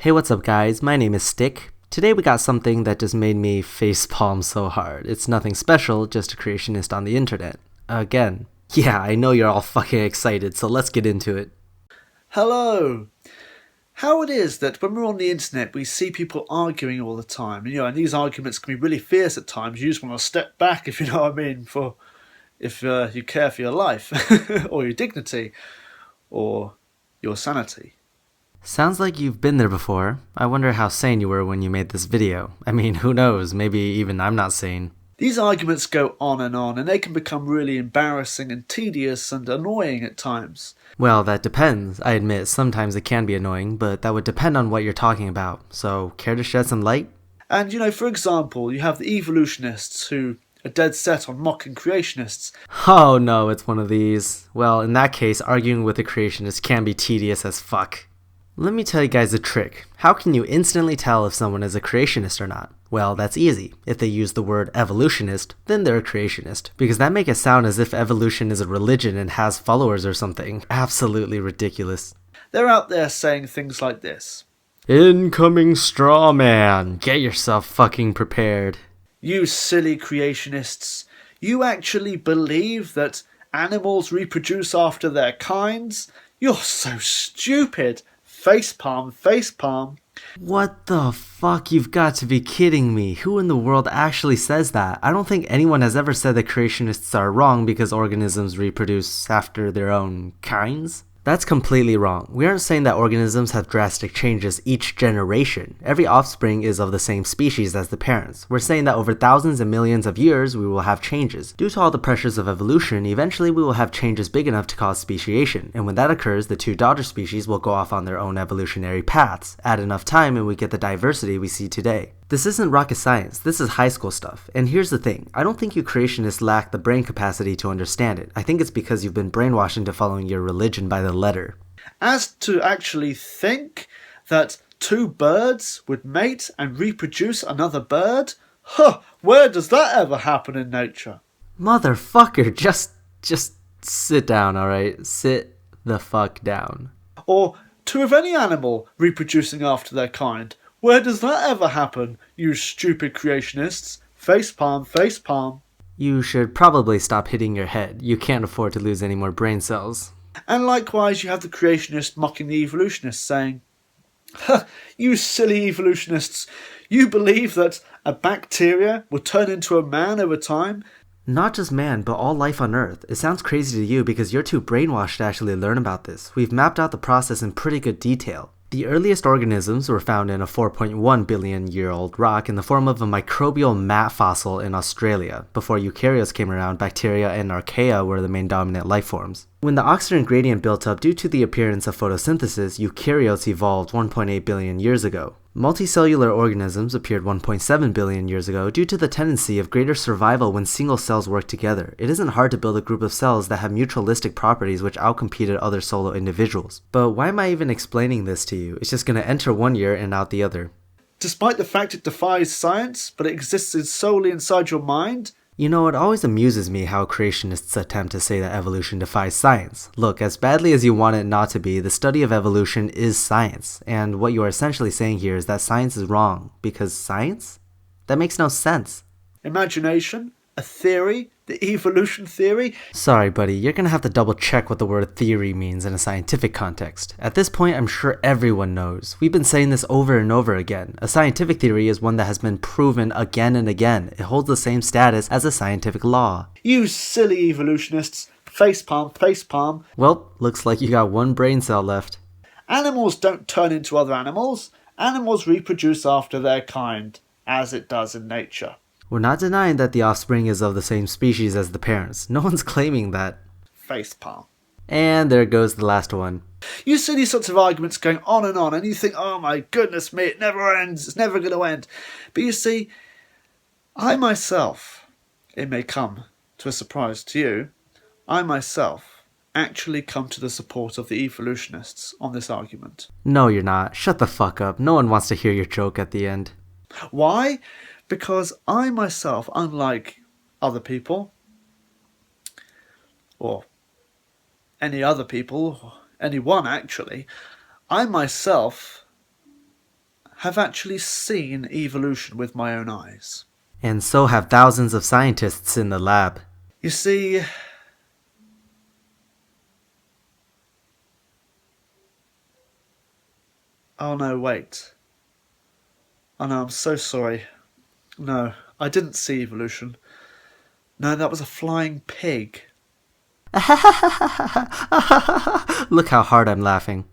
Hey, what's up guys? My name is Stick. Today we got something that just made me facepalm so hard. It's nothing special, just a creationist on the internet. Again. Yeah, I know you're all fucking excited, so let's get into it. Hello! How it is that when we're on the internet we see people arguing all the time, and these arguments can be really fierce at times. You just want to step back, if you know what I mean, if you care for your life, or your dignity, or your sanity. Sounds like you've been there before. I wonder how sane you were when you made this video. I mean, who knows, maybe even I'm not sane. These arguments go on, and they can become really embarrassing and tedious and annoying at times. Well, that depends. I admit, sometimes it can be annoying, but that would depend on what you're talking about. So, care to shed some light? And, for example, you have the evolutionists who are dead set on mocking creationists. Oh no, it's one of these. Well, in that case, arguing with a creationist can be tedious as fuck. Let me tell you guys a trick. How can you instantly tell if someone is a creationist or not? Well, that's easy. If they use the word evolutionist, then they're a creationist. Because that makes it sound as if evolution is a religion and has followers or something. Absolutely ridiculous. They're out there saying things like this. Incoming straw man. Get yourself fucking prepared. You silly creationists. You actually believe that animals reproduce after their kinds? You're so stupid. Facepalm, facepalm. What the fuck? You've got to be kidding me. Who in the world actually says that? I don't think anyone has ever said that creationists are wrong because organisms reproduce after their own kinds. That's completely wrong. We aren't saying that organisms have drastic changes each generation. Every offspring is of the same species as the parents. We're saying that over thousands and millions of years we will have changes. Due to all the pressures of evolution, eventually we will have changes big enough to cause speciation, and when that occurs, the two daughter species will go off on their own evolutionary paths. Add enough time and we get the diversity we see today. This isn't rocket science, this is high school stuff. And here's the thing, I don't think you creationists lack the brain capacity to understand it. I think it's because you've been brainwashed into following your religion by the letter. As to actually think that two birds would mate and reproduce another bird? Huh, where does that ever happen in nature? Motherfucker, just sit down, alright? Sit the fuck down. Or two of any animal reproducing after their kind? Where does that ever happen, you stupid creationists? Facepalm, facepalm. You should probably stop hitting your head. You can't afford to lose any more brain cells. And likewise you have the creationists mocking the evolutionists, saying, you silly evolutionists, you believe that a bacteria will turn into a man over time? Not just man, but all life on Earth. It sounds crazy to you because you're too brainwashed to actually learn about this. We've mapped out the process in pretty good detail. The earliest organisms were found in a 4.1 billion year old rock in the form of a microbial mat fossil in Australia. Before eukaryotes came around, bacteria and archaea were the main dominant life forms. When the oxygen gradient built up due to the appearance of photosynthesis, eukaryotes evolved 1.8 billion years ago. Multicellular organisms appeared 1.7 billion years ago due to the tendency of greater survival when single cells work together. It isn't hard to build a group of cells that have mutualistic properties which outcompeted other solo individuals. But why am I even explaining this to you? It's just gonna enter one ear and out the other. Despite the fact it defies science, but it exists solely inside your mind? You know, it always amuses me how creationists attempt to say that evolution defies science. Look, as badly as you want it not to be, the study of evolution is science. And what you are essentially saying here is that science is wrong. Because science? That makes no sense. Imagination? A theory? The evolution theory? Sorry, buddy, you're gonna have to double check what the word theory means in a scientific context. At this point, I'm sure everyone knows. We've been saying this over and over again. A scientific theory is one that has been proven again and again. It holds the same status as a scientific law. You silly evolutionists. Facepalm, facepalm. Well, looks like you got one brain cell left. Animals don't turn into other animals. Animals reproduce after their kind, as it does in nature. We're not denying that the offspring is of the same species as the parents. No one's claiming that. Facepalm. And there goes the last one. You see these sorts of arguments going on, and you think, oh my goodness me, it never ends, it's never going to end. But you see, I myself, it may come to a surprise to you, I myself actually come to the support of the evolutionists on this argument. No, you're not. Shut the fuck up. No one wants to hear your joke at the end. Why? Because I myself, unlike other people, or any other people, anyone actually, I myself have actually seen evolution with my own eyes. And so have thousands of scientists in the lab. You see, oh no, wait. Oh no, I'm so sorry. No, I didn't see evolution. No, that was a flying pig. Look how hard I'm laughing.